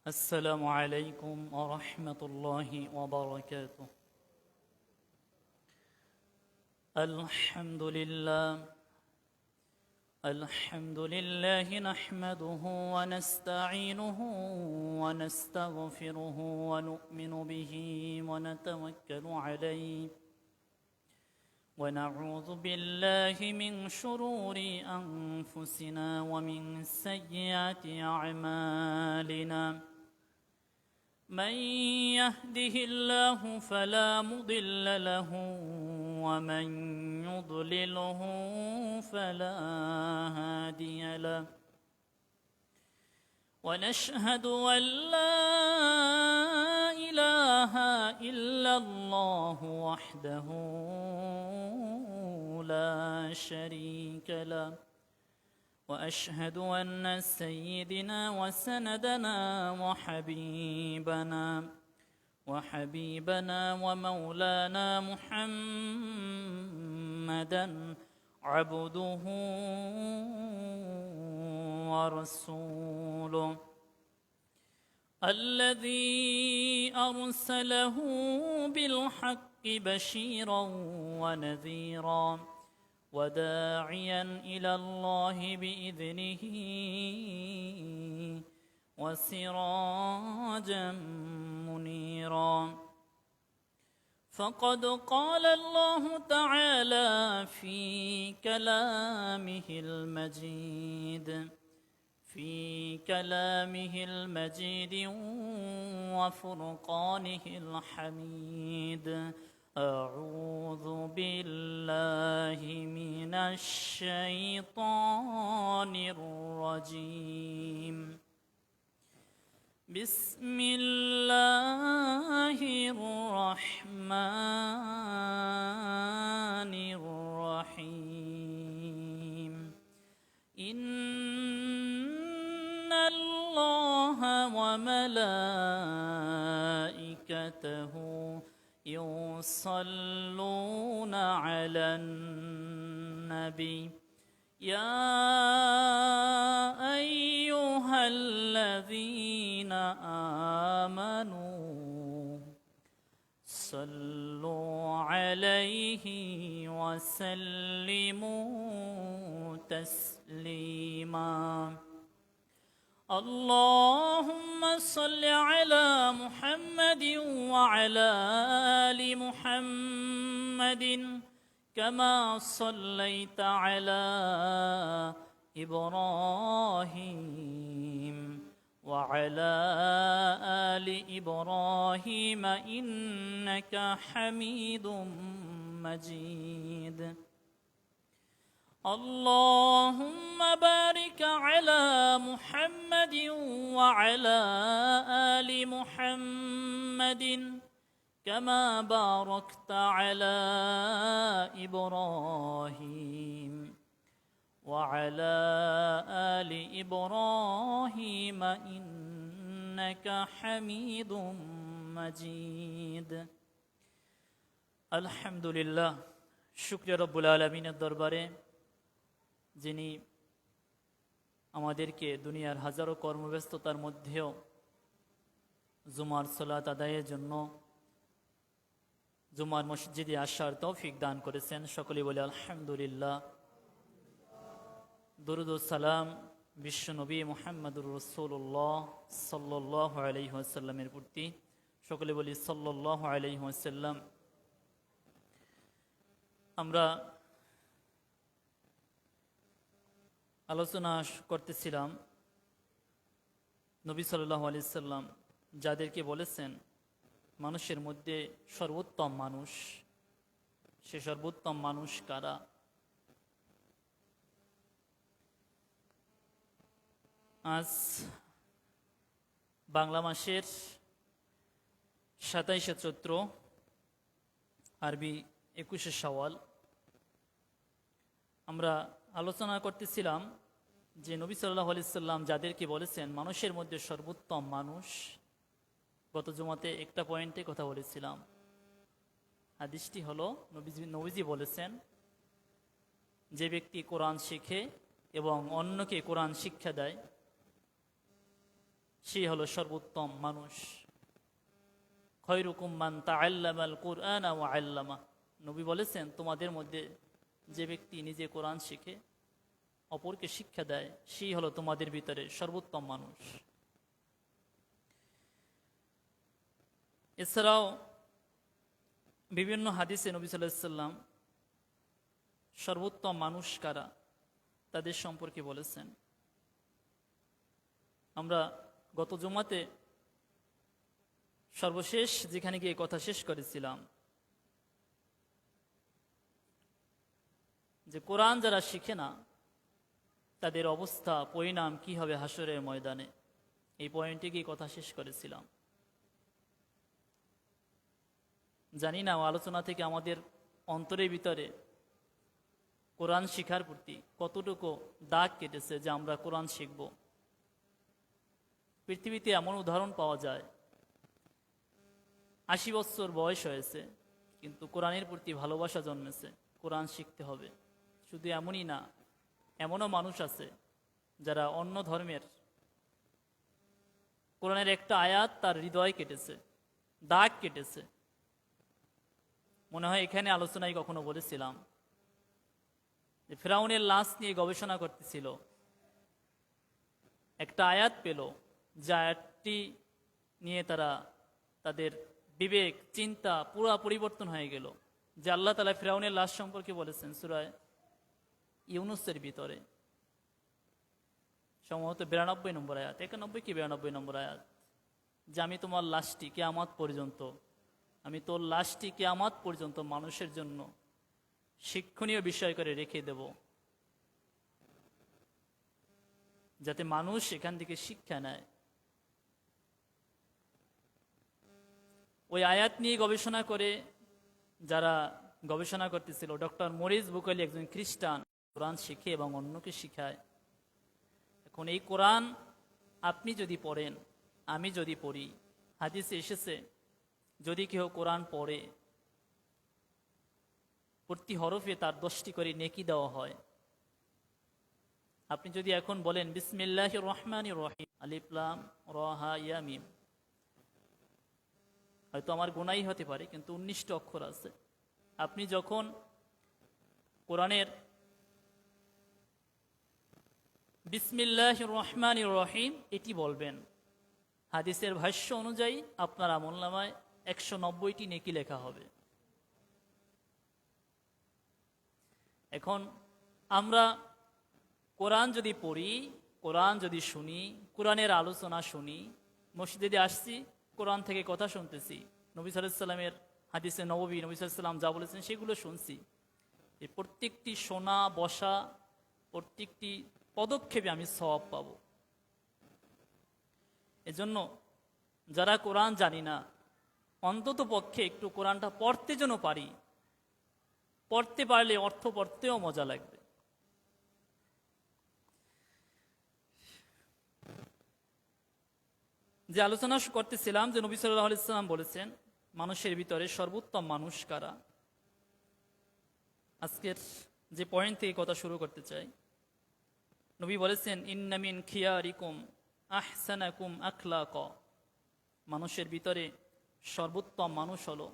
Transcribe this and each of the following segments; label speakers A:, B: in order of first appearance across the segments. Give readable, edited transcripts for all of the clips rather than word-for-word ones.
A: السلام عليكم ورحمة الله وبركاته. الحمد لله نحمده ونستعينه ونستغفره ونؤمن به ونتوكل عليه ونعوذ بالله من شرور أنفسنا ومن سيئات أعمالنا. من يهده الله فلا مضل له ومن يضلله فلا هادي له، ونشهد أن لا إله إلا الله وحده لا شريك له، وأشهد أن سيدنا وسندنا وحبيبنا ومولانا محمدا عبده ورسوله الذي أرسله بالحق بشيرا ونذيرا وداعيا إلى الله بإذنه وسراجا منيرا. فقد قال الله تعالى في كلامه المجيد وفرقانه الحميد: أعوذ بالله من الشيطان الرجيم. بسم الله الرحمن الرحيم. إن الله وملائكته يصلون على النبي يا أيها الذين آمنوا صلوا عليه وسلموا تسليما. اللهم صل على محمد وعلى آل محمد كما صليت على إبراهيم وعلى آل إبراهيم إنك حميد مجيد. اللهم بارك على محمد وعلى آل محمد كما باركت على إبراهيم وعلى آل إبراهيم إنك حميد مجيد. الحمد لله, শুকরিয়া রব্বুল আলামিনের দরবারে যিনি আমাদেরকে দুনিয়ার হাজারো কর্মব্যস্ততার মধ্যেও জুমার সালাত আদায়ের জন্য জুমার মসজিদে আসার তৌফিক দান করেছেন। সকলে বলে আলহামদুলিল্লাহ। দরুদ ও সালাম বিশ্ব নবী মুহাম্মদুর রাসূলুল্লাহ সাল্লাল্লাহু আলাইহি ওয়াসাল্লামের প্রতি। সকলে বলি সাল্লাল্লাহু আলাইহি ওয়াসাল্লাম। আমরা আলোচনা করতেছিলাম নবী সাল্লাল্লাহু আলাইহি ওয়াসাল্লাম যাদেরকে বলেছেন মানুষের মধ্যে সর্বোত্তম মানুষ, সে সর্বোত্তম মানুষ কারা? আজ বাংলা মাসের 27শে চৈত্র, আরবি 21শে শাওয়াল। আমরা আলোচনা করতেছিলাম যে নবী সাল্লাল্লাহু আলাইহি ওয়াসাল্লাম যাদেরকে বলেছেন মানুষের মধ্যে সর্বোত্তম মানুষ। গত জুমাতে একটা পয়েন্টে কথা বলেছিলাম। হাদিসটি হলো নবীজি বলেছেন, যে ব্যক্তি কোরআন শিখে এবং অন্যকে কোরআন শিক্ষা দেয় সে হলো সর্বোত্তম মানুষ। খয়রুকুম মান তাআল্লামাল কুরআনা ওয়া আল্লামা, নবী বলেছেন তোমাদের মধ্যে যে ব্যক্তি নিজে কোরআন শিখে অপরকে শিক্ষা দেয় সেই হলো তোমাদের ভিতরে সর্বোত্তম মানুষ। এছাড়াও বিভিন্ন হাদিসে নবী সাল্লাল্লাহু আলাইহি সাল্লাম সর্বোত্তম মানুষ কারা তাদের সম্পর্কে বলেছেন। আমরা গত জুমাতে সর্বশেষ যেখানে গিয়ে কথা শেষ করেছিলাম যে কোরআন যারা শিখে না তাদের অবস্থা পরিণাম কি হবে হাসরের ময়দানে, এই পয়েন্টে গিয়ে কথা শেষ করেছিলাম। জানি না আলোচনা থেকে আমাদের অন্তরের ভিতরে কোরআন শিখার প্রতি কতটুকু দাগ কেটেছে যে আমরা কোরআন শিখব। পৃথিবীতে এমন উদাহরণ পাওয়া যায় 80 বছর বয়স হয়েছে কিন্তু কোরআনের প্রতি ভালোবাসা জন্মেছে, কোরআন শিখতে হবে। শুধু এমনই না, এমনও মানুষ আছে যারা অন্য ধর্মের কোরআনের একটা আয়াত তার হৃদয় কেটেছে, দাগ কেটেছে। মনে হয় এখানে আলোচনায় কখনো বলেছিলাম যে ফিরআউনের লাশ নিয়ে গবেষণা করতেছিল, একটা আয়াত পেল, যে আয়াতটি নিয়ে তারা তাদের বিবেক চিন্তা পুরা পরিবর্তন হয়ে গেল। যে আল্লাহ তাআলা ফিরআউনের লাশ সম্পর্কে বলেছেন সূরা ইউনূসের ভিতরে, সম্ভবত 92 নম্বর আয়াত, 91 কি 92 নম্বর আয়াত, যে আমি তোমার লাশটি কিয়ামত পর্যন্ত, আমি তোর লাশটি কিয়ামত পর্যন্ত মানুষের জন্য শিক্ষণীয় বিষয় করে রেখে দেব, যাতে মানুষ এখান থেকে শিক্ষা নেয়। ওই আয়াত নিয়ে গবেষণা করে যারা গবেষণা করতেছিল, ডক্টর মরিস বুকালি একজন খ্রিস্টান, কোরআন শিখে এবং অন্যকে শিখায়। এখন এই কোরআন আপনি যদি পড়েন, আমি যদি পড়ি, হাদিসে এসেছে যদি কেউ কোরআন পড়ে প্রতি হরফে তার 10টি করে নেকি দেওয়া হয়। আপনি যদি এখন বলেন বিসমিল্লাহির রহমানির রহিম আলিফ লাম র হা ইয়া মিম, হয়তো আমার গুনাই হতে পারে কিন্তু 19টি অক্ষর আছে। আপনি যখন কোরআনের বিসমিল্লাহির রহমানির রহিম এটি বলবেন, হাদিসের ভাষ্য অনুযায়ী আপনার আমলনামায় 190টি নেকি লেখা হবে। এখন আমরা কোরআন যদি পড়ি, কোরআন যদি শুনি, কোরআনের আলোচনা শুনি, মসজিদে আসছি কোরআন থেকে কথা শুনতেছি, নবী সাল্লাল্লাহু আলাইহি সাল্লামের হাদিসে নববী নবী সাল্লাল্লাহু আলাইহি সাল্লাম যা বলেছেন সেগুলো শুনছি, এই প্রত্যেকটি শোনা বসা প্রত্যেকটি পদক্ষেপে আমি সওয়াব পাব। এজন্য যারা কোরআন জানি না অন্তত পক্ষে একটু কোরআনটা পড়তে যেন পারি, পড়তে পারলে অর্থ পড়তেও মজা লাগবে। যে আলোচনা করতেছিলাম যে নবী সাল্লাল্লাহু আলাইহি সাল্লাম বলেছেন মানুষের ভিতরে সর্বোত্তম মানুষ কারা। আজকের যে পয়েন্ট থেকে কথা শুরু করতে চাই, নবী বলেছেন ইন্না মিন খিয়ারিকুম আহসানাকুম আখলাকা, মানুষের ভিতরে সর্বোত্তম মানুষ হলো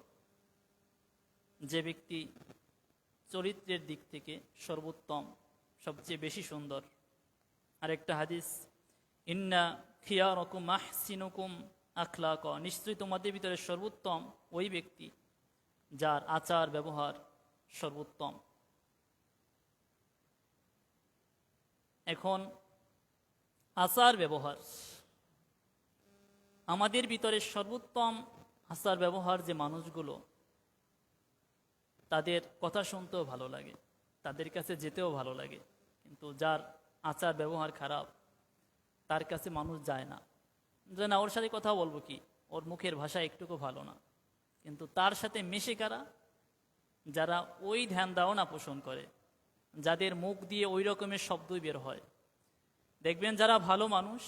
A: যে ব্যক্তি চরিত্রের দিক থেকে সর্বোত্তম, সবচেয়ে বেশি সুন্দর। আরেকটা হাদিস ইন্না খিয়ারকুম আহসিনুকুম আখলাকা, নিশ্চয়ই তোমাদের ভিতরে সর্বোত্তম ওই ব্যক্তি যার আচার ব্যবহার সর্বোত্তম। এখন আচার ব্যবহার, আমাদের ভিতরে সর্বোত্তম আচার ব্যবহার যে মানুষগুলো, তাদের কথা শুনতেও ভালো লাগে, তাদের কাছে যেতেও ভালো লাগে, কিন্তু যার আচার ব্যবহার খারাপ তার কাছে মানুষ যায় না, যে না ওর সাথে কথা বলবো কি, ওর মুখের ভাষা একটুকু ভালো না। কিন্তু তার সাথে মিশে কারা, যারা ওই ধ্যান ধারণা পোষণ করে, যাদের মুখ দিয়ে ওই রকমের শব্দই বের হয়। দেখবেন যারা ভালো মানুষ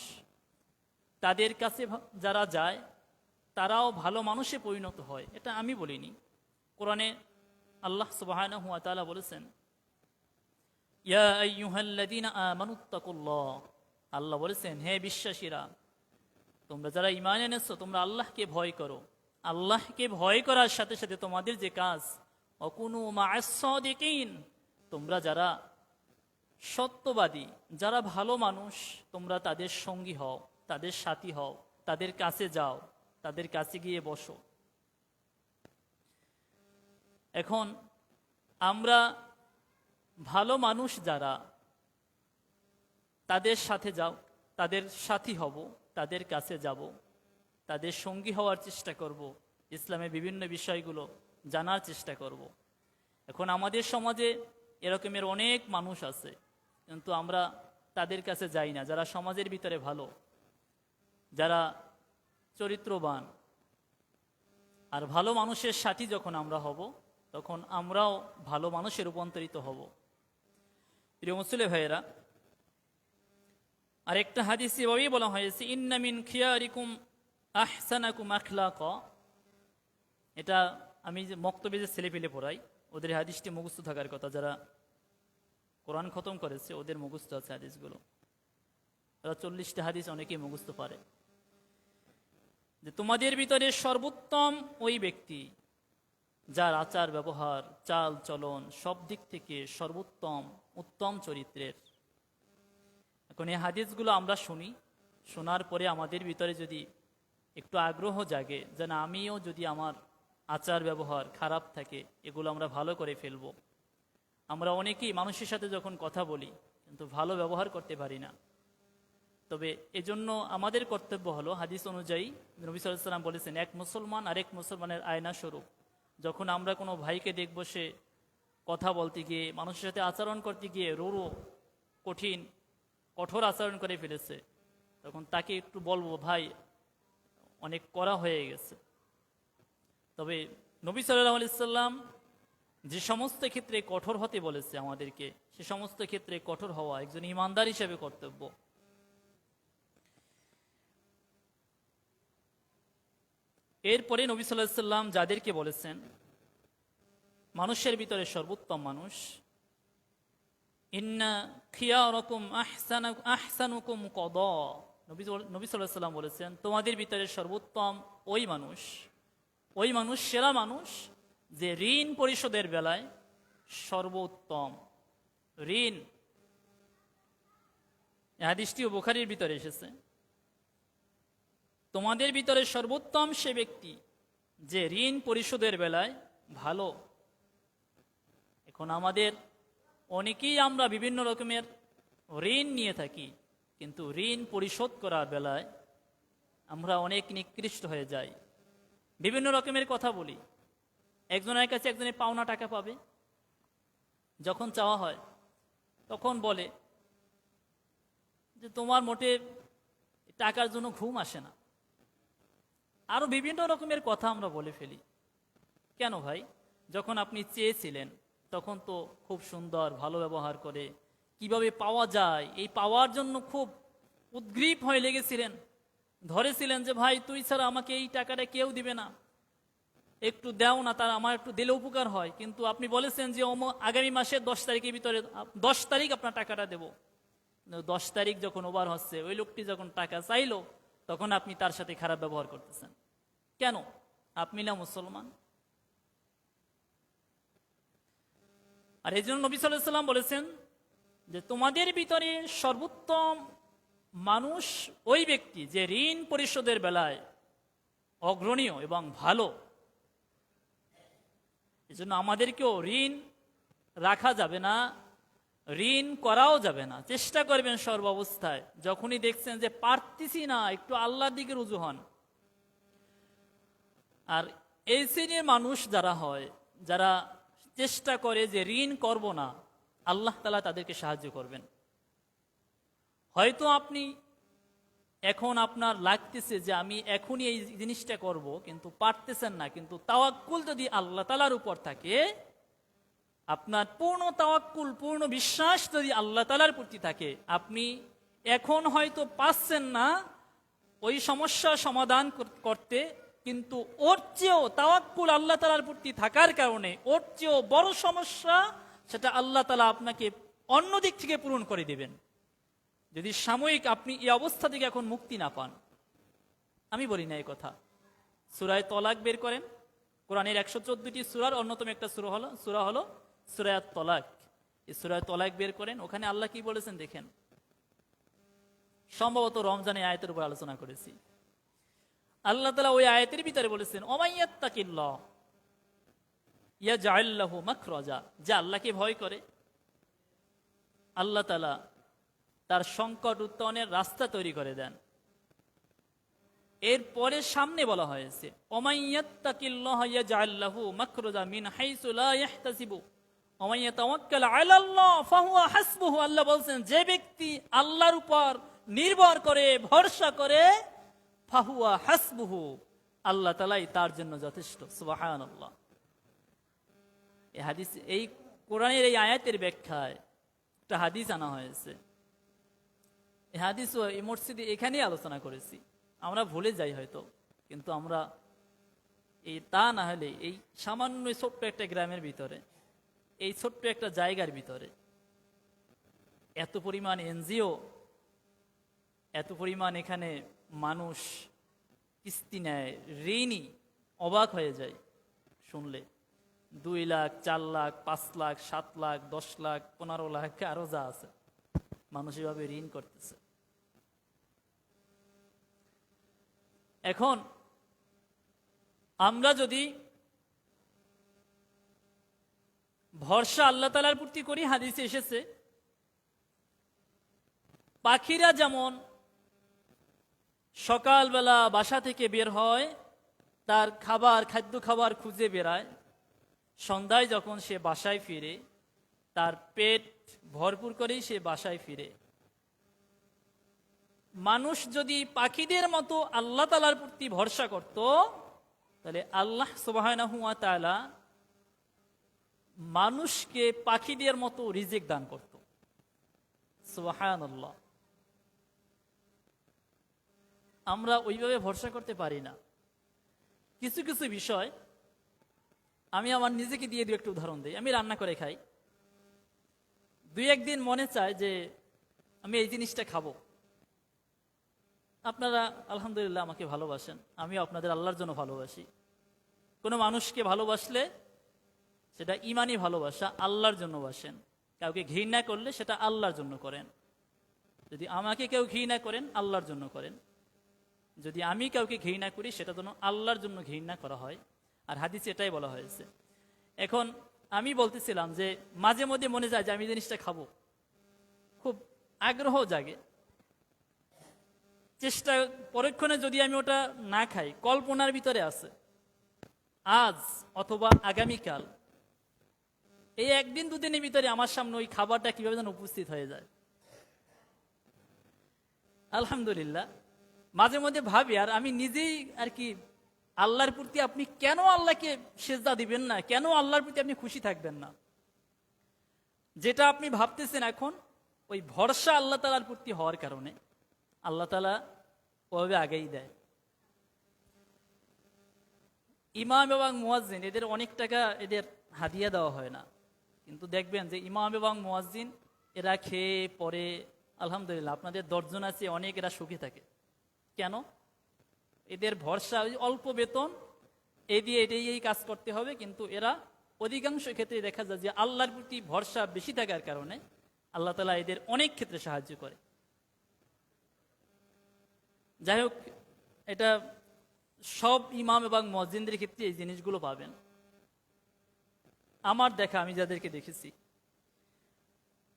A: তাদের কাছে যারা যায় তারাও ভালো মানুষে পরিণত হয়। এটা আমি বলিনি, কোরআনে আল্লাহ সুবহানাহু ওয়া তাআলা বলেছেন ইয়া আইয়ুহাল্লাযীনা আমানুত্তাকুল্লাহ, আল্লাহ বলেছেন হে বিশ্বাসীরা তোমরা যারা ঈমান এনেছো তোমরা আল্লাহকে ভয় করো। আল্লাহকে ভয় করার সাথে সাথে তোমাদের যে কাজ, অকুনু মা'আস সাদিকিন, তোমরা যারা সত্যবাদী, যারা ভালো মানুষ, তোমরা তাদের সঙ্গী হও, তাদের সাথী হও, তাদের কাছে যাও, তাদের কাছে গিয়ে বসো। এখন আমরা ভালো মানুষ যারা, তাদের সাথে যাও, তাদের সাথী হব, তাদের কাছে যাব, তাদের সঙ্গী হওয়ার চেষ্টা করব, ইসলামের বিভিন্ন বিষয়গুলো জানার চেষ্টা করব। এখন আমাদের সমাজে এরকমের অনেক মানুষ আছে, কিন্তু আমরা তাদের কাছে যাই না, যারা সমাজের ভিতরে ভালো, যারা চরিত্রবান। আর ভালো মানুষের সাথী যখন আমরা হব, তখন আমরাও ভালো মানুষে রূপান্তরিত হব। প্রিয় মুসলিম ভাইয়েরা, আরেকটা হাদিসে এভাবেই বলা হয়েছে, ইন্না মিন খিয়ারিকুম আহসানাকুম আখলাকা। এটা আমি যে মক্তবে যে ছেলে পেলে পড়াই, ওদের হাদিসটি মুখস্থ থাকার কথা। যারা কোরআন খতম করেছে ওদের মুখস্থ আছে হাদিসগুলো। ওরা 40টা হাদিস অনেকেই মুখস্থ পারে। যে তোমাদের ভিতরে সর্বোত্তম ওই ব্যক্তি যার আচার ব্যবহার, চাল চলন সব দিক থেকে সর্বোত্তম, উত্তম চরিত্রের। এখন এই হাদিসগুলো আমরা শুনি, শোনার পরে আমাদের ভিতরে যদি একটু আগ্রহ জাগে যে না, আমিও যদি আমার আচার ব্যবহার খারাপ থাকে, এগুলো আমরা ভালো করে ফেলব। আমরা অনেকেই মানুষের সাথে যখন কথা বলি কিন্তু ভালো ব্যবহার করতে পারি না। তবে এজন্য আমাদের কর্তব্য হলো, হাদিস অনুযায়ী নবী সাল্লাল্লাহু আলাইহি ওয়াসাল্লাম বলেছেন, এক মুসলমান আরেক মুসলমানের আয়না স্বরূপ। যখন আমরা কোনো ভাইকে দেখব সে কথা বলতে গিয়ে, মানুষের সাথে আচরণ করতে গিয়ে রূঢ়, কঠিন, কঠোর আচরণ করে ফেলেছে, তখন তাকে একটু বলবো, ভাই অনেক কড়া হয়ে গেছে। তবে নবী সাল্লাল্লাহু আলাইহি ওয়াসাল্লাম যে সমস্ত ক্ষেত্রে কঠোর হতে বলেছে আমাদেরকে, সে সমস্ত ক্ষেত্রে কঠোর হওয়া একজন ঈমানদার হিসেবে কর্তব্য। এরপরে নবী সাল্লাল্লাহু আলাইহি ওয়াসাল্লাম যাদেরকে বলেছেন মানুষের ভিতরে সর্বোত্তম মানুষ, ইন্না খিয়ারাকুম আহসানুকুম কদা। নবী সাল্লাল্লাহু আলাইহি ওয়াসাল্লাম বলেছেন তোমাদের ভিতরে সর্বোত্তম ওই মানুষ, সেরা মানুষ যে ঋণ পরিশোধের বেলায় সর্বোত্তম। ঋণ, এই হাদিসটিও বুখারীর ভিতরে এসেছে। তোমাদের ভিতরে সর্বোত্তম সে ব্যক্তি যে ঋণ পরিশোধের বেলায় ভালো। এখন আমাদের অনেকেই আমরা বিভিন্ন রকমের ঋণ নিয়ে থাকি, কিন্তু ঋণ পরিশোধ করার বেলায় আমরা অনেক নিকৃষ্ট হয়ে যাই। বিভিন্ন রকমের কথা বলি, একজনের কাছে একজনের পাওনা টাকা পাবে, যখন চাওয়া হয় তখন বলে যে তোমার মোটে টাকার জন্য ঘুম আসে না। আরো বিভিন্ন রকমের কথা আমরা বলে ফেলি। কেন ভাই? যখন আপনি চেয়েছিলেন তখন তো খুব সুন্দর ভালো ব্যবহার করে কিভাবে পাওয়া যায় এই পাওয়ার জন্য খুব উদ্গ্রীব হয়ে লেগেছিলেন, ধরেছিলেন যে ভাই তুই ছাড়া আমাকে এই টাকাটা কেউ দিবে না, একটু দাও না, তার আমার একটু দিলে উপকার হয়। কিন্তু আপনি বলেছেন যে আগামী মাসের 10 তারিখের ভিতরে 10 তারিখ আপনার টাকাটা দেব। 10 তারিখ যখন ওভার হচ্ছে, ওই লোকটি যখন টাকা চাইলো তখন আপনি তার সাথে খারাপ ব্যবহার করতেছেন। কেন? আপনি না মুসলমান? আর এই জন্য নবী সাল্লাল্লাহু আলাইহি ওয়াসাল্লাম বলেছেন যে তোমাদের ভিতরে সর্বোত্তম মানুষ ওই ব্যক্তি যে ঋণ পরিশোধের বেলায় অগ্রণীয় এবং ভালো। এই জন্য আমাদেরকেও ঋণ রাখা যাবে না, ঋণ করাও যাবে না। চেষ্টা করবেন সর্বাবস্থায়, যখনই দেখছেন যে পারতেছি না, একটু আল্লাহর দিকে রুজু হন। আর এই শ্রেণীর মানুষ যারা হয়, যারা চেষ্টা করে যে ঋণ করব না, আল্লাহ তাআলা তাদেরকে সাহায্য করবেন। হয়তো আপনি এখন আপনার লাগতেছে যে আমি এখনই এই জিনিসটা করব, কিন্তু পারতেছেন না। কিন্তু তাওয়াক্কুল যদি আল্লাহ তাআলার উপর থাকে, আপনার পূর্ণ তাওয়াক্কুল, পূর্ণ বিশ্বাস যদি আল্লাহ তাআলার প্রতি থাকে, আপনি এখন হয়তো পাচ্ছেন না ওই সমস্যার সমাধান করতে, কিন্তু ওর চেয়েও তাওয়াক্কুল আল্লাহ তাআলার প্রতি থাকার কারণে ওর চেয়েও বড় সমস্যা সেটা আল্লাহ তাআলা আপনাকে অন্য দিক থেকে পূরণ করে দেবেন, যদি সাময়িক আপনি এই অবস্থা থেকে এখন মুক্তি না পান। আমি বলি না এই কথা। সূরা তলাক বের করেন, কোরআনের 114টি সূরার অন্যতম একটা সূরা হলো সূরা তলাক। এই সূরা তলাক বের করেন, ওখানে আল্লাহ কি বলেছেন দেখেন। সম্ভবত রমজানে আয়াতের উপর আলোচনা করেছি। আল্লাহ তাআলা ওই আয়াতের ভিতরে বলেছেন ওমাইয়াত্তাকিল্লাহ ইয়াজআল লাহু মাখরাজা, যে আল্লাহকে ভয় করে আল্লাহ তাআলা তার সংকট উত্তরণের রাস্তা তৈরি করে দেন। এরপরে সামনে বলা হয়েছে ওমাইয়াত্তাকিল্লাহ ইয়াজআল লাহু মাখরাজা মিন হাইসু লা ইয়াহতাসিবু ওয়া ইয়াতাওয়াক্কাল আলাল্লাহ ফাহুয়া হাসবুহু। আল্লাহ বলেন যে ব্যক্তি আল্লাহর উপর নির্ভর করে ভরসা করে ফাহুয়া হাসবুহু, আল্লাহ তাআলাই তার জন্য যথেষ্ট। সুবহানাল্লাহ। এই হাদিস, এই কোরআনের এই আয়াতের ব্যাখ্যায় একটা হাদিস আনা হয়েছে। এই হাদিস এই মসজিদে এখানেই আলোচনা করেছি, আমরা ভুলে যাই হয়তো, কিন্তু আমরা এই তা না হলে এই সামান্য ছোট্ট একটা গ্রামের ভিতরে, এই ছোট্ট একটা জায়গার ভিতরে এত পরিমাণ এনজিও, এত পরিমাণ এখানে মানুষ কিস্তি নেয়, ঋণী, অবাক হয়ে যায় শুনলে। 2 লাখ, 4 লাখ, 5 লাখ, 7 লাখ, 10 লাখ, 15 লাখ, আরো যা আছে মানুষ এভাবে ঋণ করতেছে। এখন আমরা যদি ভরসা আল্লাহ তাআলার প্রতি করি, হাদিসে এসেছে পাখিরা যেমন সকালবেলা বাসা থেকে বের হয়, তার খাদ্য খাবার খুঁজে বেড়ায়, সন্ধ্যায় যখন সে বাসায় ফিরে তার পেট ভরপুর করেই সে বাসায় ফিরে। মানুষ যদি পাখিদের মতো আল্লাহ তাআলার প্রতি ভরসা করত, তাহলে আল্লাহ সুবহানাহু ওয়া তাআলা মানুষকে পাখিদের মতো রিজিক দান করত। সুবহানাল্লাহ। আমরা ওইভাবে ভরসা করতে পারি না। কিছু কিছু বিষয় আমি আমার নিজেকে দিয়ে একটু উদাহরণ দিই। আমি রান্না করে খাই, 2-1 দিন মনে চায় যে আমি এই জিনিসটা খাবো। আপনারা আলহামদুলিল্লাহ আমাকে ভালোবাসেন, আমিও আপনাদের আল্লাহর জন্য ভালোবাসি। কোনো মানুষকে ভালোবাসলে সেটা ঈমানি ভালোবাসা, আল্লাহর জন্য বাসেন। কাউকে ঘৃণা করলে সেটা আল্লাহর জন্য করেন। যদি আমাকে কেউ ঘৃণা করেন, আল্লাহর জন্য করেন। যদি আমি কাউকে ঘৃণা করি, সেটা যেন আল্লাহর জন্য ঘৃণা করা হয়। আর হাদিসে এটাই বলা হয়েছে। এখন আমি বলতেছিলাম যে মাঝে মধ্যে মনে যায় যে আমি জিনিসটা খাবো, খুব আগ্রহ জাগে, চেষ্টা, পরক্ষণে যদি আমি ওটা না খাই, কল্পনার ভিতরে আছে আজ অথবা আগামীকাল, এই 1-2 দিনের ভিতরে আমার সামনে ওই খাবারটা কিভাবে যেন উপস্থিত হয়ে যায়। আলহামদুলিল্লাহ মাঝে মধ্যে ভাবি, আর আমি নিজেই আর কি, আল্লাহর প্রতি আপনি কেন আল্লাহকে সেজদা দিবেন না? কেন আল্লাহর প্রতি আপনি খুশি থাকবেন না? যেটা আপনি ভাবতেছেন এখন, ওই ভরসা আল্লাহ তাআলার প্রতি হওয়ার কারণে আল্লাহ তাআলা ওভাবে আগেই দেয়। ইমাম এবং মুয়াজ্জিন এদের অনেক টাকা এদের হাদিয়া দেওয়া হয় না, কিন্তু দেখবেন যে ইমাম এবং মুয়াজ্জিন এরা খেয়ে পরে আলহামদুলিল্লাহ আপনাদের 10 জন আছে, অনেক এরা সুখী থাকে। কেন? এদের ভরসা ওই অল্প বেতন, এই কাজ করতে হবে, কিন্তু এরা অধিকাংশ ক্ষেত্রে দেখা যায় যে আল্লাহর প্রতি ভরসা বেশি থাকার কারণে আল্লাহ তাআলা এদের অনেক ক্ষেত্রে সাহায্য করে। যাই হোক, এটা সব ইমাম এবং মুয়াজ্জিনদের ক্ষেত্রে এই জিনিসগুলো পাবেন। আমার দেখা, আমি যাদেরকে দেখেছি,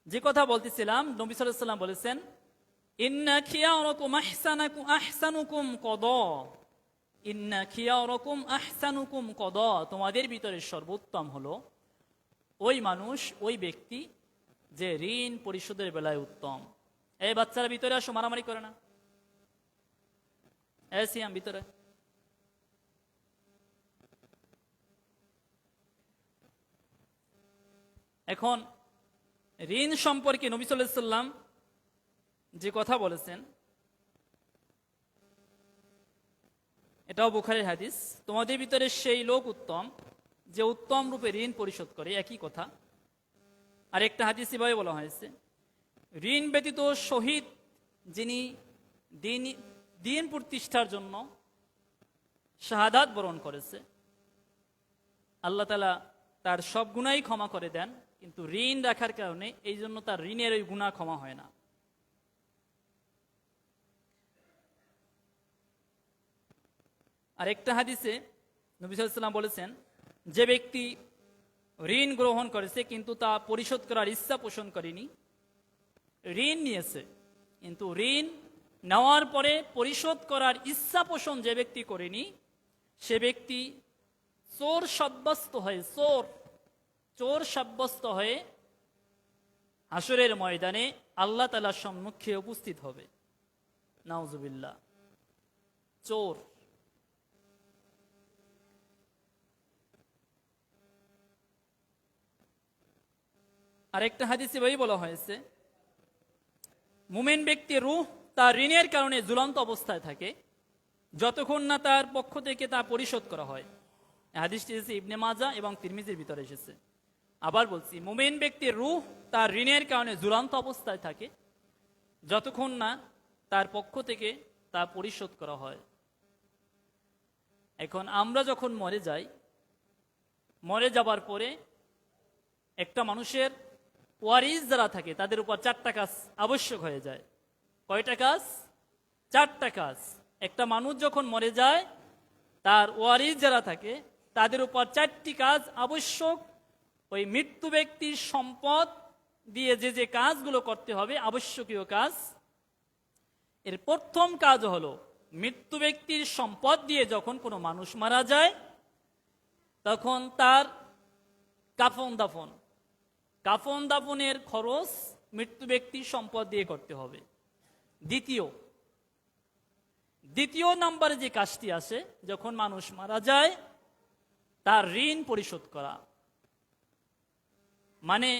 A: যে কথা বলতেছিলাম, নবী সাল্লাল্লাহু আলাইহি ওয়াসাল্লাম বলেছেন ইন্না খিয়ারাকুম আহসানুকুম কদা, ইন্না খিয়ারাকুম আহসানুকুম কদা, তোমাদের ভিতরে সর্বোত্তম হলো ওই মানুষ, ওই ব্যক্তি যে ঋণ পরিশোধের বেলায় উত্তম। এই বাচ্চারা ভিতরে আসো, মারামারি করে না। সিয়াম ভিতরে। এখন ঋণ সম্পর্কে নবী সাল্লাল্লাহু আলাইহি ওয়াসাল্লাম যে কথা বলেছেন, এটাও বুখারীর হাদিস, তোমাদের ভিতরে সেই লোক উত্তম যে উত্তম রূপে ঋণ পরিশোধ করে। একই কথা। আর একটা হাদিস এভাবে বলা হয়েছে, ঋণ ব্যতীত শহীদ যিনি দিন প্রতিষ্ঠার জন্য শাহাদাত বরণ করেছে, আল্লাহ তাআলা তার সব গুনাহই ক্ষমা করে দেন, কিন্তু ঋণ রাখার কারণে এই জন্য তার ঋণের ওই গুনাহ ক্ষমা হয় না। আর একটা হাদিসে নবী সাল্লাল্লাহু আলাইহি ওয়াসাল্লাম বলেছেন, যে ব্যক্তি ঋণ গ্রহণ করেছে কিন্তু তা পরিশোধ করার ইচ্ছা পোষণ করেনি, ঋণ নিয়েছে কিন্তু ঋণ নেওয়ার পরে পরিশোধ করার ইচ্ছা পোষণ যে ব্যক্তি করেনি, সে ব্যক্তি চোর সাব্যস্ত হয়ে চোর সাব্যস্ত হয়ে হাসরের ময়দানে আল্লাহ তাআলার সম্মুখে উপস্থিত হবে। নাউজুবিল্লাহ। চোর। আরেকটা হাদিসে ভাই বলা হয়েছে, মুমিন ব্যক্তির রূহ তার ঋণের কারণে ঝুলন্ত অবস্থায় থাকে যতক্ষণ না তার পক্ষ থেকে তা পরিশোধ করা হয়। হাদিসটি এসেছে ইবনে মাজাহ এবং তিরমিজির ভিতরে এসেছে। আবার বলছি, মুমিন ব্যক্তির রূহ তার ঋণের কারণে ঝুলন্ত অবস্থায় থাকে যতক্ষণ না তার পক্ষ থেকে তা পরিশোধ করা হয়। এখন আমরা যখন মরে যাই, মরে যাবার পরে একটা মানুষের ওয়ারিস যারা থাকে তাদের উপর 4টা কাজ আবশ্যক হয়ে যায়। কয়টা কাজ? 4টা কাজ। একটা মানুষ যখন মরে যায়, তার ওয়ারিস যারা থাকে তাদের উপর 4টি কাজ আবশ্যক। ওই মৃত্যু ব্যক্তির সম্পদ দিয়ে যে যে কাজগুলো করতে হবে, আবশ্যকীয় কাজ। এর প্রথম কাজ হলো, মৃত্যু ব্যক্তির সম্পদ দিয়ে যখন কোনো মানুষ মারা যায় তখন তার কাফন দাফনের খরচ মৃত্যু ব্যক্তির সম্পদ দিয়ে করতে হবে। দ্বিতীয় নম্বরে যে কাজটি আসে, যখন মানুষ মারা যায় তার ঋণ পরিশোধ করা। মানে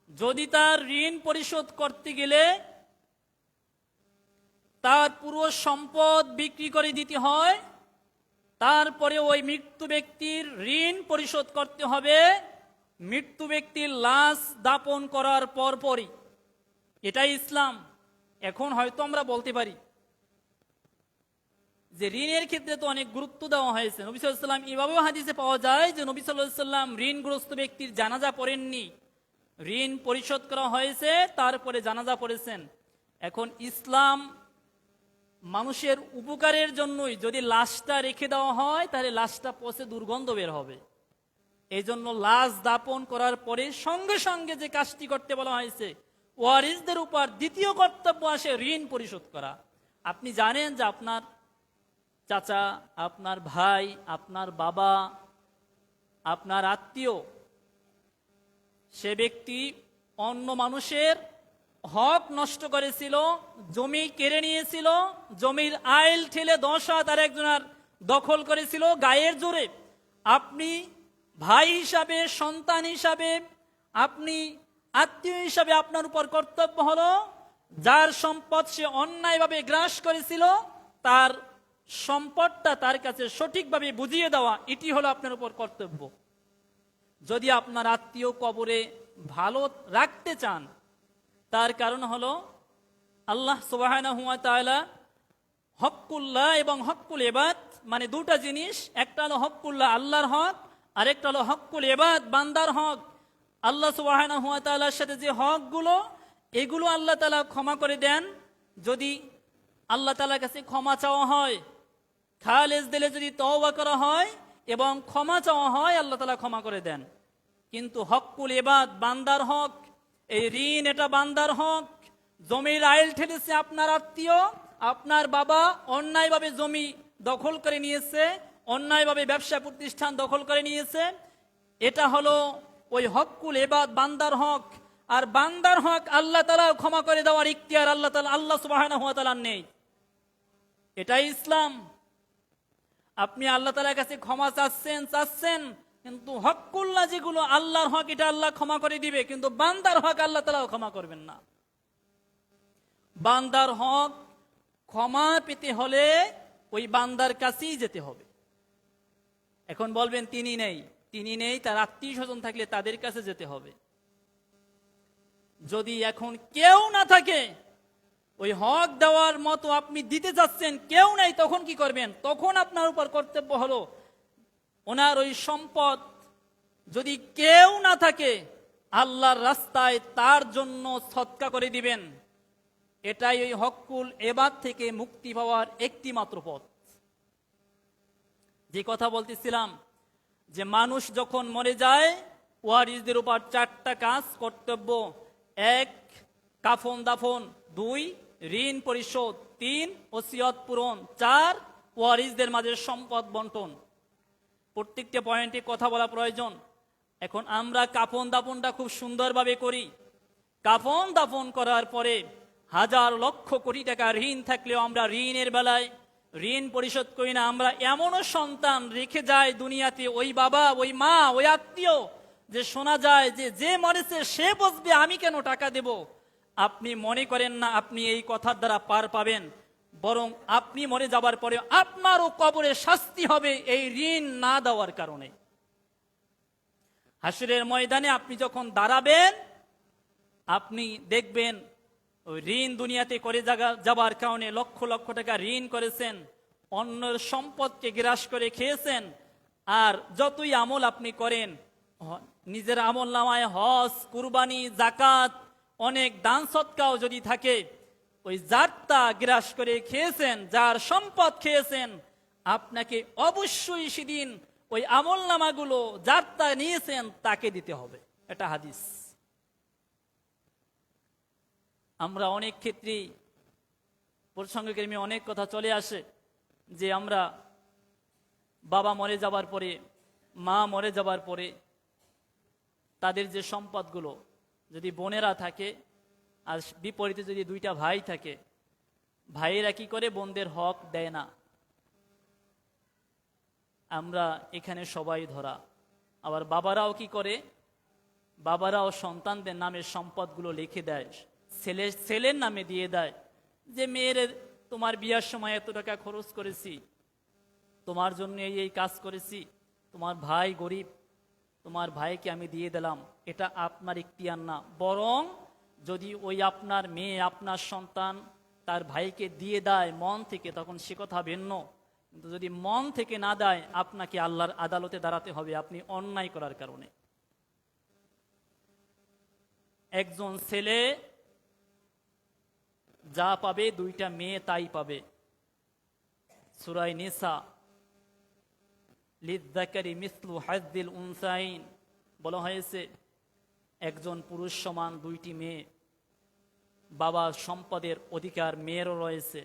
A: যদি তার ঋণ পরিশোধ করতে গেলে তার পুরো সম্পদ বিক্রি করে দিতে হয়, তারপরে ওই মৃত্যু ব্যক্তির ঋণ পরিশোধ করতে হবে মৃত্যু ব্যক্তির লাশ দাপন করার পরপরই। এটাই ইসলাম। এখন হয়তো আমরা বলতে পারি যে ঋণের ক্ষেত্রে তো অনেক গুরুত্ব দেওয়া হয়েছে। নবী সাল্লাল্লাহু আলাইহি ওয়াসাল্লাম এভাবেও হাদিসে পাওয়া যায় যে নবী সাল্লাল্লাহু আলাইহি ওয়াসাল্লাম ঋণগ্রস্ত ব্যক্তির জানাজা পড়েননি, ঋণ পরিশোধ করা হয়েছে তারপরে জানাজা পড়েছেন। এখন ইসলাম মানুষের উপকারের জন্যই যদি লাশটা রেখে দেওয়া হয় তাহলে লাশটা পচে দুর্গন্ধ বের হবে। এই জন্য লাশ দাপন করার পরে সঙ্গে সঙ্গে যে কাজটি করতে বলা হয়েছে, ওয়ারিসদের উপর দ্বিতীয় কর্তব্য আসে ঋণ পরিশোধ করা। আপনি জানেন যে আপনার চাচা, আপনার ভাই, আপনার বাবা, আপনার আত্মীয়, সে ব্যক্তি অন্য মানুষের হক নষ্ট করেছিল, জমি কেড়ে নিয়েছিল, জমির আইল ঠেলে 10 হাত আর একজনের দখল করেছিল গায়ের জোরে। আপনি ভাই হিসাবে, সন্তান হিসাবে, আপনি আত্মীয় হিসাবে আপনার উপর কর্তব্য হলো যার সম্পদ সে অন্যায়ভাবে গ্রাস করেছিল তার সম্পদটা তার কাছে সঠিকভাবে বুঝিয়ে দেওয়া, এটি হলো আপনার উপর কর্তব্য। যদি আপনার আত্মীয় কবরে ভালো রাখতে চান, তার কারণ হলো আল্লাহ সুবহানাহু ওয়া তাআলা হক্কুল্লাহ এবং হক্কুল ইবাদ, মানে দুটা জিনিস। একটা হলো হক্কুল্লাহ, আল্লাহর হক, আরেকটা হলো হক্কুল ইবাদ, বান্দার হক। আল্লাহ সুবহানাহু ওয়া তাআলার সাথে যে হকগুলো, এগুলো আল্লাহ তাআলা ক্ষমা করে দেন যদি আল্লাহ তাআলার কাছে ক্ষমা চাওয়া হয়, খালেস দিলে যদি তওবা করা হয় এবং ক্ষমা চাওয়া হয়, আল্লাহ তাআলা ক্ষমা করে দেন। কিন্তু হক্কুল ইবাদ, বান্দার হক, এই ঋণ এটা বান্দার হক। জমির আইল ঠেলেছে আপনার আত্মীয়, আপনার বাবা অন্যায়ভাবে জমি দখল করে নিয়েছে, অন্যায়ভাবে ব্যবসা প্রতিষ্ঠান দখল করে নিয়েছে, এটা হলো ওই হক্কুল ইবাদ, বান্দার হক। আর বান্দার হক আল্লাহ তাআলা ক্ষমা করে দেওয়ার ইখতিয়ার আল্লাহ সুবহানাহু ওয়া তাআলার নেই। এটাই ইসলাম। আপনি আল্লাহ তাআলার কাছে ক্ষমা চাচ্ছেন, কিন্তু হক্কুল্লাহ যেগুলো আল্লাহর হক, এটা আল্লাহ ক্ষমা করে দিবে, কিন্তু বান্দার হক আল্লাহ তাআলা ক্ষমা করবেন না। বান্দার হক ক্ষমা পেতে হলে ওই বান্দার কাছেই যেতে হবে। এখন বলবেন তিনি নেই, তার আত্মীয় স্বজন থাকলে তাদের কাছে যেতে হবে। যদি এখন কেউ না থাকে ওই হক দেওয়ার মতো আপনি দিতে যাচ্ছেন, কেউ নাই, তখন কি করবেন? তখন আপনার উপর কর্তব্য হলো ওনার ওই সম্পদ যদি কেউ না থাকে আল্লাহর রাস্তায় তার জন্য সদকা করে দিবেন। এটাই ওই হকুল এবাদ থেকে মুক্তি পাওয়ার একটি মাত্র পথ। যে কথা বলতেছিলাম যে মানুষ যখন মরে যায় ওয়ারিসদের উপর 4টা কাজ কর্তব্য: 1 কাফন দাফন, 2 ঋণ পরিশোধ, 3 ওসিয়ত পূরণ, 4 ওয়ারিসদের মাঝে সম্পদ বন্টন। প্রত্যেকটা পয়েন্টে কথা বলা প্রয়োজন। এখন আমরা কাফন দাফনটা খুব সুন্দরভাবে করি। কাফন দাফন করার পরে হাজার লক্ষ কোটি টাকা ঋণ থাকলেও আমরা ঋণের বেলায় ঋণ পরিশোধ করি না। আমরা এমনও সন্তান রেখে যায় দুনিয়াতে, ওই বাবা, ওই মা, ওই আত্মীয়, যে শোনা যায় যে যে মরেছে সে বসবে, আমি কেন টাকা দেব। আপনি মনে করেন না আপনি এই কথার দ্বারা পার পাবেন, বরং আপনি মরে যাবার পরে আপনারও কবরে শাস্তি হবে এই ঋণ না দেওয়ার কারণে। হাসরের ময়দানে আপনি যখন দাঁড়াবেন আপনি দেখবেন ওই ঋণ দুনিয়াতে করে যাবার কারণে লক্ষ লক্ষ টাকা ঋণ করেছেন, অন্যের সম্পদকে গ্রাস করে খেয়েছেন। আর যতই আমল আপনি করেন, নিজের আমল নামায় হজ, কুরবানি, জাকাত, অনেক দান সৎকাও যদি থাকে, ওই যারটা গ্রাস করে খেয়েছেন, যার সম্পদ খেয়েছেন, আপনাকে অবশ্যই সেদিন ওই আমল নামাগুলো যারটা নিয়েছেন তাকে দিতে হবে। এটা হাদিস। আমরা অনেক ক্ষেত্রেই প্রসঙ্গক্রমে অনেক কথা চলে আসে যে আমরা বাবা মরে যাবার পরে, মা মরে যাবার পরে তাদের যে সম্পদগুলো, যদি বোনেরা থাকে আর বিপরীতে যদি 2টা ভাই থাকে, ভাইয়েরা কি করে? বোনদের হক দেয় না। আমরা এখানে সবাই ধরা। আবার বাবারাও কি করে? বাবারাও সন্তানদের নামে সম্পদগুলো লিখে দেয়, ছেলের নামে দিয়ে দেয় যে মেয়ের তোমার বিয়ার সময় এত টাকা খরচ করেছি, তোমার জন্য এই কাজ করেছি, তোমার ভাই গরিব, তোমার ভাইকে আমি দিয়ে দিলাম। এটা আপনার ইখতিয়ার না, বরং যদি ওই আপনার মেয়ে, আপনার সন্তান তার ভাইকে দিয়ে দেয় মন থেকে, তখন সে কথা ভিন্ন। কিন্তু যদি মন থেকে না দেয়, আপনাকে আল্লাহর আদালতে দাঁড়াতে হবে আপনি অন্যায় করার কারণে। একজন ছেলে যা পাবে 2টা মেয়ে তাই পাবে। সূরা নিসা, লিযযাকারি মিসলু হাজ্জিল উনসাইন বলা হয়েছে, একজন পুরুষ সমান 2টি মেয়ে। বাবার সম্পদের অধিকার মেয়েরও রয়েছে।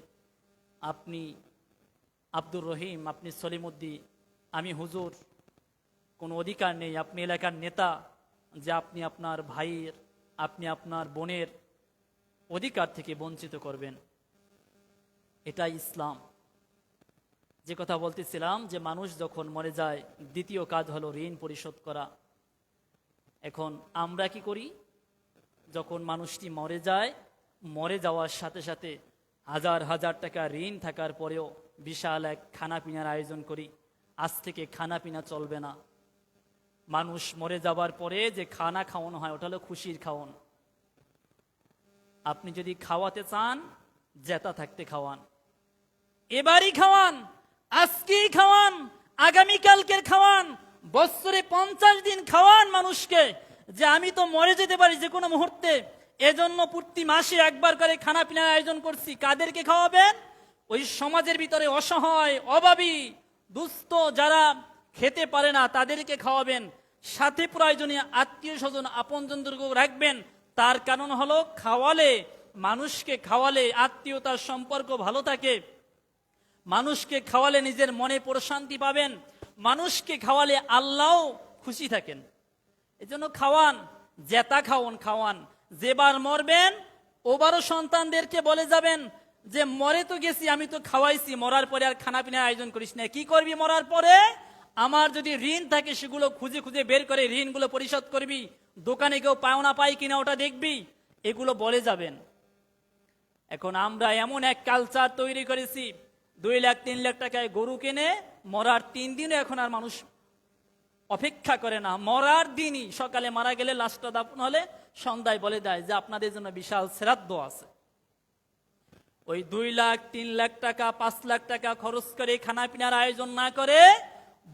A: আপনি আব্দুর রহিম, আপনি সলিমুদ্দিন, আমি হুজুর, কোনো অধিকার নেই। আপনি এলাকার নেতা, যে আপনি আপনার ভাইয়ের, আপনি আপনার বোনের অধিকার থেকে বঞ্চিত করবেন। এটা ইসলাম। যে কথা বলতেছিলাম যে মানুষ যখন মরে যায় দ্বিতীয় কাজ হলো ঋণ পরিশোধ করা। এখন আমরা কি করি? যখন মানুষটি মরে যায়, মরে যাওয়ার সাথে সাথে হাজার হাজার টাকা ঋণ থাকার পরেও বিশাল এক খানাপিনার আয়োজন করি। আজ থেকে খানাপিনা চলবে না। মানুষ মরে যাবার পরে যে খানা খাওয়ানো হয় ওটা হলো খুশির খাওয়ান। আপনি যদি খাওয়াতে চান, জেতা থাকতে খাওয়ান, এবারই খাওয়ান, আজকেই খাওয়ান, আগামীকালকের খাওয়ান, বছরে 50 দিন খাওয়ান মানুষকে, যে আমি তো মরে যেতে পারি যে কোনো মুহূর্তে, এজন্য প্রতি মাসে একবার করে খানা পিনার আয়োজন করছি। কাদেরকে খাওয়াবেন? ওই সমাজের ভিতরে অসহায়, অভাবী, দুস্থ যারা খেতে পারে না তাদেরকে খাওয়াবেন। সাথে প্রয়োজনে আত্মীয় স্বজন, আপনজনদেরকেও রাখবেন। তার কারণ হলো খাওয়ালে, মানুষকে খাওয়ালে আত্মীয়তার সম্পর্ক ভালো থাকে, মানুষকে খাওয়ালে নিজের মনে প্রশান্তি পাবেন, মানুষকে খাওয়ালে আল্লাহ খুশি থাকেন। এজন্য খাওয়ান, জেতা খাওয়ান। যেবার মরবেন ওবারও সন্তানদেরকে বলে যাবেন যে মরে তো গেছি, আমি তো খাওয়াইছি, মরার পরে আর খানা পিনার আয়োজন করিস না। কি করবি মরার পরে? আমার যদি ঋণ থাকে সেগুলো খুঁজে খুঁজে বের করে ঋণগুলো পরিশোধ করবি, দোকানে কেউ পাওনা পাই কিনা ওটা দেখবি, এগুলো বলে যাবেন। এখন আমরা এমন এক কালচার তৈরি করেছি, 2 লাখ 3 লাখ টাকায় গরু কিনে মরার 3 দিনও এখন আর মানুষ অপেক্ষা করে না। মরার দিনই, সকালে মারা গেলে লাশটা দাফন হলে সন্ধ্যায় বলে দেয় যে আপনাদের জন্য বিশাল শ্রাদ্ধ আছে। ওই 2 লাখ 3 লাখ টাকা 5 লাখ টাকা খরচ করে খানা পিনার আয়োজন না করে,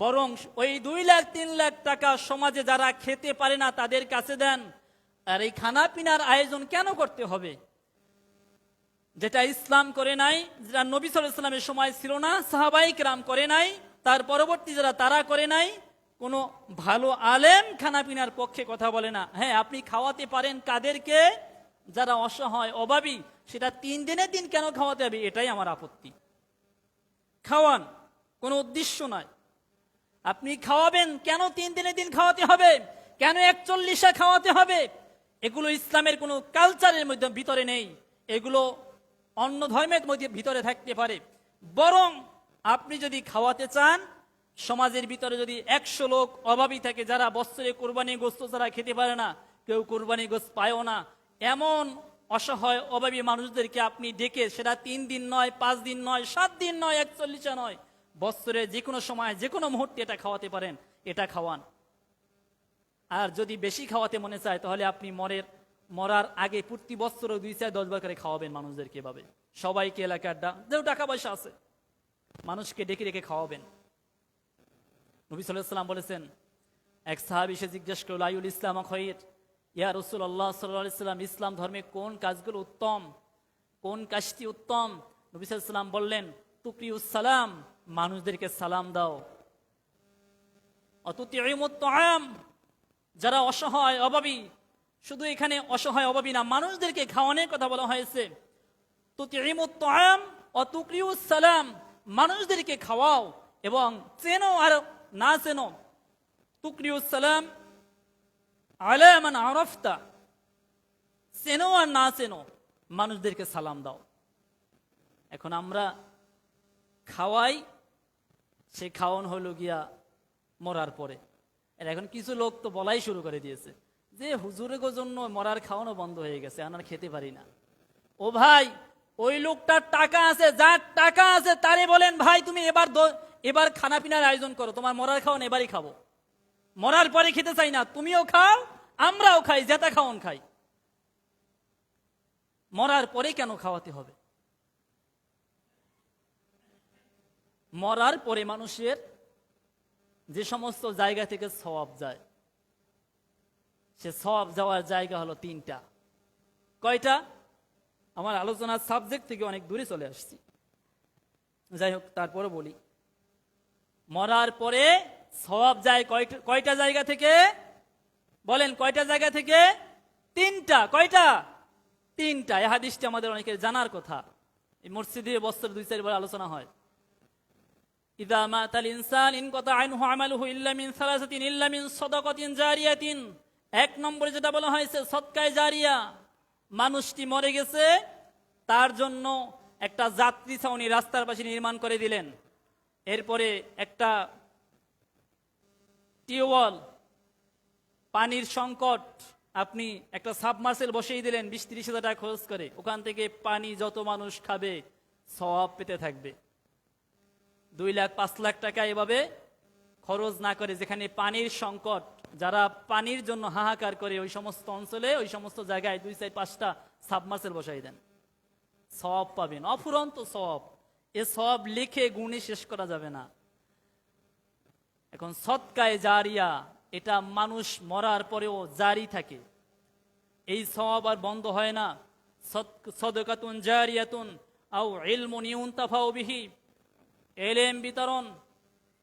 A: বরং ওই 2 লাখ 3 লাখ টাকা সমাজে যারা খেতে পারে না তাদের কাছে দেন। আর এই খানা পিনার আয়োজন কেন করতে হবে? যেটা ইসলাম করে নাই, যেটা নবী সাল্লাল্লাহু আলাইহি ওয়াসাল্লামের সময় ছিল না, সাহাবায়ে কেরাম করে নাই, তার পরবর্তী যারা তারা করে নাই, কোনো ভালো আলেম খানা পিনার পক্ষে কথা বলে না। হ্যাঁ, আপনি খাওয়াতে পারেন কাদেরকে? যারা অসহায় অভাবী। সেটা 3 দিনের দিন কেন খাওয়াতে হবে? এটাই আমার আপত্তি। খাওয়ান, কোনো উদ্দেশ্য নয়। আপনি খাওয়াবেন কেন 3 দিনের দিন খাওয়াতে হবে? কেন 41 খাওয়াতে হবে? এগুলো ইসলামের কোনো কালচারের মধ্যে ভিতরে নেই, এগুলো অন্য ধর্মের মধ্যে ভিতরে থাকতে পারে। বরং আপনি যদি খাওয়াতে চান, সমাজের ভিতরে যদি 100 লোক অভাবী থাকে যারা বছরে কোরবানি গোশত ছাড়া খেতে পারে না, কেউ কোরবানি গোশত পায়ও না, এমন অসহায় অভাবী মানুষদেরকে আপনি ডেকে, সেটা 3 দিন নয়, 5 দিন নয়, 7 দিন নয়, 41 নয়, বছরে যে কোনো সময় যে কোনো মুহূর্তে এটা খাওয়াতে পারেন, এটা খাওয়ান। আর যদি বেশি খাওয়াতে মনে চায় তাহলে আপনি মরার আগে প্রতি বছর 2-4-10 বার করে খাওয়াবেন মানুষদেরকে। এভাবে সবাইকে, এলাকার যেও টাকা পয়সা আছে মানুষকে ডেকে ডেকে খাওয়াবেন। নবী সাল্লাল্লাহু আলাইহি ওয়াসাল্লাম বলেছেন, এক সাহাবী এসে জিজ্ঞেস করল, আইউল ইসলাম খায়র, ইয়া রাসূলুল্লাহ সাল্লাল্লাহু আলাইহি ওয়াসাল্লাম, ইসলাম ধর্মে কোন কাজগুলো উত্তম, কোন কাজটি উত্তম? নবী সাল্লাল্লাহু আলাইহি ওয়াসাল্লাম বললেন, তুকরিউস সালাম, মানুষদেরকে সালাম দাও। অতুতিউমুত তাআম, যারা অসহায় অভাবী, শুধু এখানে অসহায় অভাবী না, মানুষদেরকে খাওয়ানোর কথা বলা হয়েছে। তুতিউমুত তাআম ওয়া তুকরিউস সালাম, মানুষদেরকে খাওয়াও এবং চেনো আর না চেনো। তুকরিউস সালাম আলা মান আরাফতা, চেনো আর না চেনো মানুষদেরকে সালাম দাও। এখন আমরা খাওয়াই, সে খাওয়ান হলো গিয়া মরার পরে। এখন কিছু লোক তো বলাই শুরু করে দিয়েছে যে হুজুরের জন্য মরার খাওয়ানো বন্ধ হয়ে গেছে, আমরা খেতে পারি না। ও ভাই, ওই লোকটার টাকা আছে, যার টাকা আছে তারে বলেন, ভাই তুমি এবার খানা পিনার আয়োজন করো, তোমার মরার খাওয়ান এবারই খাবো, মরার পরে খেতে চাই না, তুমিও খাও আমরাও খাই, জেতা খাওয়ান খাই। মরার পরে কেন খাওয়াতে হবে? মরার পরে মানুষের যে সমস্ত জায়গা থেকে সওয়াব যায়, সে সওয়াব যাওয়ার জায়গা হলো 3টা। কয়টা? আমার আলোচনার সাবজেক্ট থেকে অনেক দূরে চলে আসছি, যাই হোক তারপরে বলি। মরার পরে সওয়াব যায় কয়টা জায়গা থেকে? বলেন কয়টা জায়গা থেকে? 3টা। কয়টা? 3টা। এই হাদিসটি আমাদের অনেকের জানার কথা, এই মসজিদে বছর 2-4 বার আলোচনা হয়। ইযা মাতাল ইনসান ইনকাতা আনহু আমালুহু ইল্লা মিন সালাসাতিন ইল্লা মিন সাদাকাতিন জারিয়াতিন। 1 নম্বরে যেটা বলা হয়েছে সদকায়ে জারিয়া, মানুষটি মরে গেছে, তার জন্য একটা যাত্রী ছাউনি রাস্তার পাশে নির্মাণ করে দিলেন, এরপরে একটা টিউবওয়েল, পানির সংকট, আপনি একটা সাবমার্সেল বসিয়ে দিলেন 20-30 হাজার টাকা খরচ করে, ওখান থেকে পানি যত মানুষ খাবে সওয়াব পেতে থাকবে। 2 লাখ 5 লাখ টাকা এভাবে খরচ না করে, যেখানে পানির সংকট, যারা পানির জন্য হাহাকার করে, ওই সমস্ত অঞ্চলে, ওই সমস্ত জায়গায় 2-4-5টা সাবমার্সেল বসাই দেন, সওয়াব পাবেন, অফুরন্ত সওয়াব। এ সওয়াব লিখে গুণে শেষ করা যাবে না। এখন সদকায়ে জারিয়া, এটা মানুষ মরার পরেও জারি থাকে, এই সওয়াব আর বন্ধ হয় না। সাদাকাতুন জারিয়াতুন আও ইলমুন ইউনতাফাউ বিহি, এলেম বিতরণ,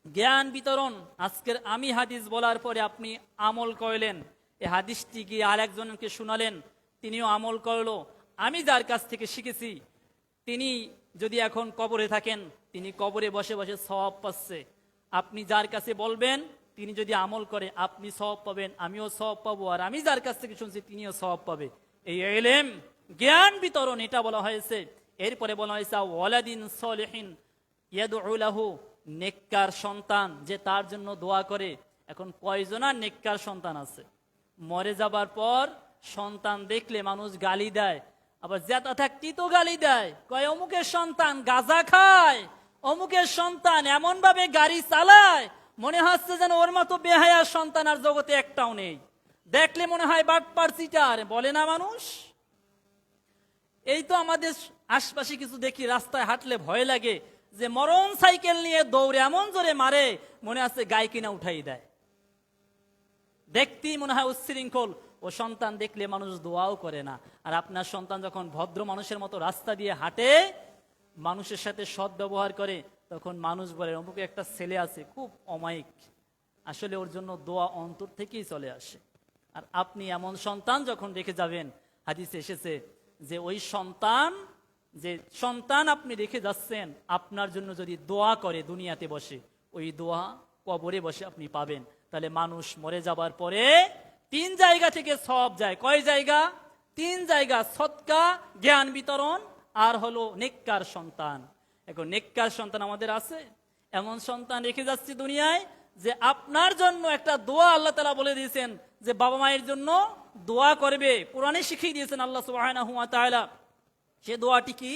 A: জ্ঞান বিতরণ। আজকের আমি হাদিস বলার পরে আপনি আমল করলেন, এই হাদিসটি গিয়ে আরেকজনকে শোনালেন, তিনিও আমল করলো। আমি যার কাছ থেকে শিখেছি, তিনি যদি এখন কবরে থাকেন, তিনি কবরে বসে বসে সওয়াব পাচ্ছে। আপনি যার কাছে বলবেন, তিনি যদি আমল করে, আপনি সওয়াব পাবেন, আমিও সওয়াব পাবো, আর আমি যার কাছ থেকে শুনছি তিনিও সওয়াব পাবে। এই ইলম, জ্ঞান বিতরণ, এটা বলা হয়েছে। এরপরে বলা হয়েছে ওয়ালাদিন সলিহিন ইয়াদউ লাহু, নেককার সন্তান যে তার জন্য দোয়া করে। এখন কয়জনার নেককার সন্তান আছে? মরে যাবার পর সন্তান দেখলে মানুষ গালি দেয়, আবার জেতা থাকতেই তো গালি দেয়, কয় অমুকের সন্তান গাঁজা খায়, অমুকের সন্তান এমন ভাবে গাড়ি চালায়, মনে হচ্ছে যেন ওর মতো বেহায়ার সন্তান আর জগতে একটাও নেই, দেখলে মনে হয় বাটপার চিটার, বলে না মানুষ। এই তো আমাদের আশপাশে কিছু দেখি, রাস্তায় হাঁটলে ভয় লাগে যে মরণ সাইকেল নিয়ে দৌড়ে এমন জোরে মারে, মনে আছে গায়ে কিনা উঠাই দেয়। দেখতেই মনে হয় উচ্ছৃঙ্খল। ও সন্তান দেখলে মানুষ দোয়াও করে না। আর আপনার সন্তান যখন ভদ্র মানুষের মতো রাস্তা দিয়ে হাঁটে, মানুষের সাথে সৎ ব্যবহার করে, তখন মানুষ বলে অমুক একটা ছেলে আছে খুব অমায়িক, আসলে ওর জন্য দোয়া অন্তর থেকেই চলে আসে। আর আপনি এমন সন্তান যখন রেখে যাবেন, হাদিসে এসেছে যে ওই সন্তান আপনি রেখে যাচ্ছেন, আপনার জন্য যদি দোয়া করে দুনিয়াতে বসে, ওই দোয়া কবরে বসে আপনি পাবেন। তাহলে মানুষ মরে যাবার পরে 3 জায়গা থেকে সওয়াব যায়। কয় জায়গা? 3 জায়গা। সদকা, জ্ঞান বিতরণ, আর হলো নেককার সন্তান। এখন নেককার সন্তান আমাদের আছে? এমন সন্তান রেখে যাচ্ছি দুনিয়ায় যে আপনার জন্য একটা দোয়া আল্লাহ তাআলা বলে দিয়েছেন যে বাবা মায়ের জন্য দোয়া করবে। কোরআনে শিখিয়ে দিয়েছেন আল্লাহ সুবহানাহু ওয়া তাআলা। সে দোয়াটি কি?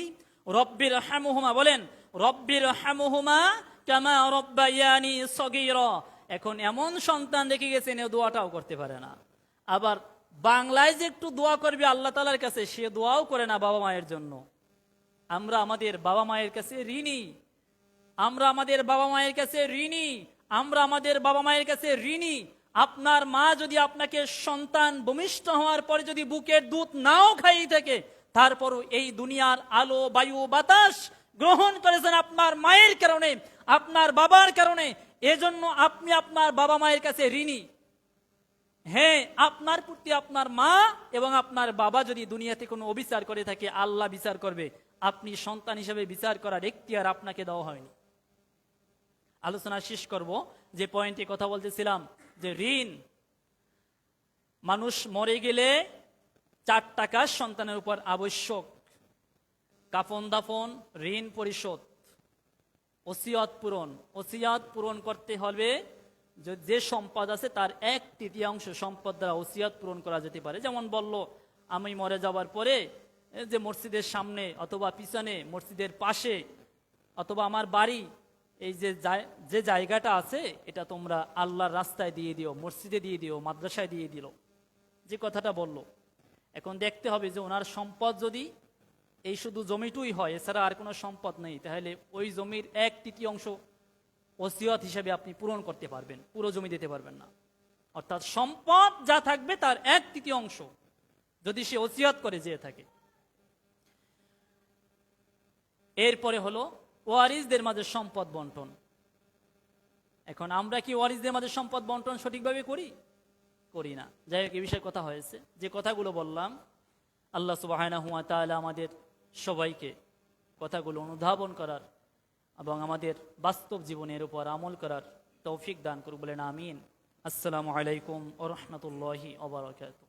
A: রব্বির হামহুমা, বলেন রব্বির হামহুমা কামা রব্বায়ানি সগীরা। এখন এমন সন্তান রেখে গেছেন, এ দোয়াটাও করতে পারে না। আবার বাংলায় যে একটু দোয়া করবে আল্লাহ তাআলার কাছে, সে দোয়াও করে না বাবা মায়ের জন্য। আমরা আমাদের বাবা মায়ের কাছে ঋণী, আমরা আমাদের বাবা মায়ের কাছে ঋণী, আমরা আমাদের বাবা মায়ের কাছে ঋণী। আপনার মা যদি আপনাকে সন্তান ভূমিষ্ঠ হওয়ার পরে যদি বুকের দুধ নাও খাইয়ে থাকে, তারপরও এই দুনিয়ার আলো বায়ু বাতাস গ্রহণ করেছেন আপনার মায়ের কারণে, আপনার বাবার কারণে। এজন্য আপনি আপনার বাবা মায়ের কাছে ঋণী। হ্যাঁ, আপনার প্রতি আপনার মা এবং আপনার বাবা যদি দুনিয়াতে কোনো অবিচার করে থাকে, আল্লাহ বিচার করবে। আপনি সন্তান হিসেবে বিচার করার এখতিয়ার আপনাকে দেওয়া হয়নি। আলোচনা শেষ করব যে পয়েন্টে কথা বলতেছিলাম, যে ঋণ। মানুষ মরে গেলে 4টা কাজ সন্তানের উপর আবশ্যক: কাফন দাফন, ঋণ পরিশোধ, ওসিয়ত পূরণ। ওসিয়ত পূরণ করতে হবে। যে সম্পদ আছে তার 1/3 সম্পদ দ্বারা ওসিয়ত পূরণ করা যেতে পারে। যেমন বলল, আমি মরে যাওয়ার পরে যে মসজিদের সামনে অথবা পিছনে, মসজিদের পাশে অথবা আমার বাড়ি, এই যে জায়গাটা আছে এটা তোমরা আল্লাহর রাস্তায় দিয়ে দিও, মসজিদে দিয়ে দিও, মাদ্রাসায় দিয়ে দিল, যে কথাটা বলল। এখন দেখতে হবে যে ওনার সম্পদ যদি এই শুধু জমিটুই হয়, এছাড়া আর কোনো সম্পদ নেই, তাহলে ওই জমির 1/3 ওসিয়ত হিসেবে আপনি পূরণ করতে পারবেন, পুরো জমি দিতে পারবেন না। অর্থাৎ সম্পদ যা থাকবে তার 1/3 যদি সে ওসিয়ত করে যেয়ে থাকে। এরপরে হলো ওয়ারিসদের মাঝে সম্পদ বন্টন। এখন আমরা কি ওয়ারিসদের মাঝে সম্পদ বন্টন সঠিকভাবে করি না? যাই হোক, এই বিষয়ে কথা হয়েছে। যে কথাগুলো বললাম, আল্লাহ সুবহানাহু ওয়া তাআলা আমাদের সবাইকে কথাগুলো অনুধাবন করার এবং আমাদের বাস্তব জীবনের উপর আমল করার তৌফিক দান করুন, বলেন আমিন। আসসালামু আলাইকুম ওয়া রাহমাতুল্লাহি ওয়া বারাকাতুহু।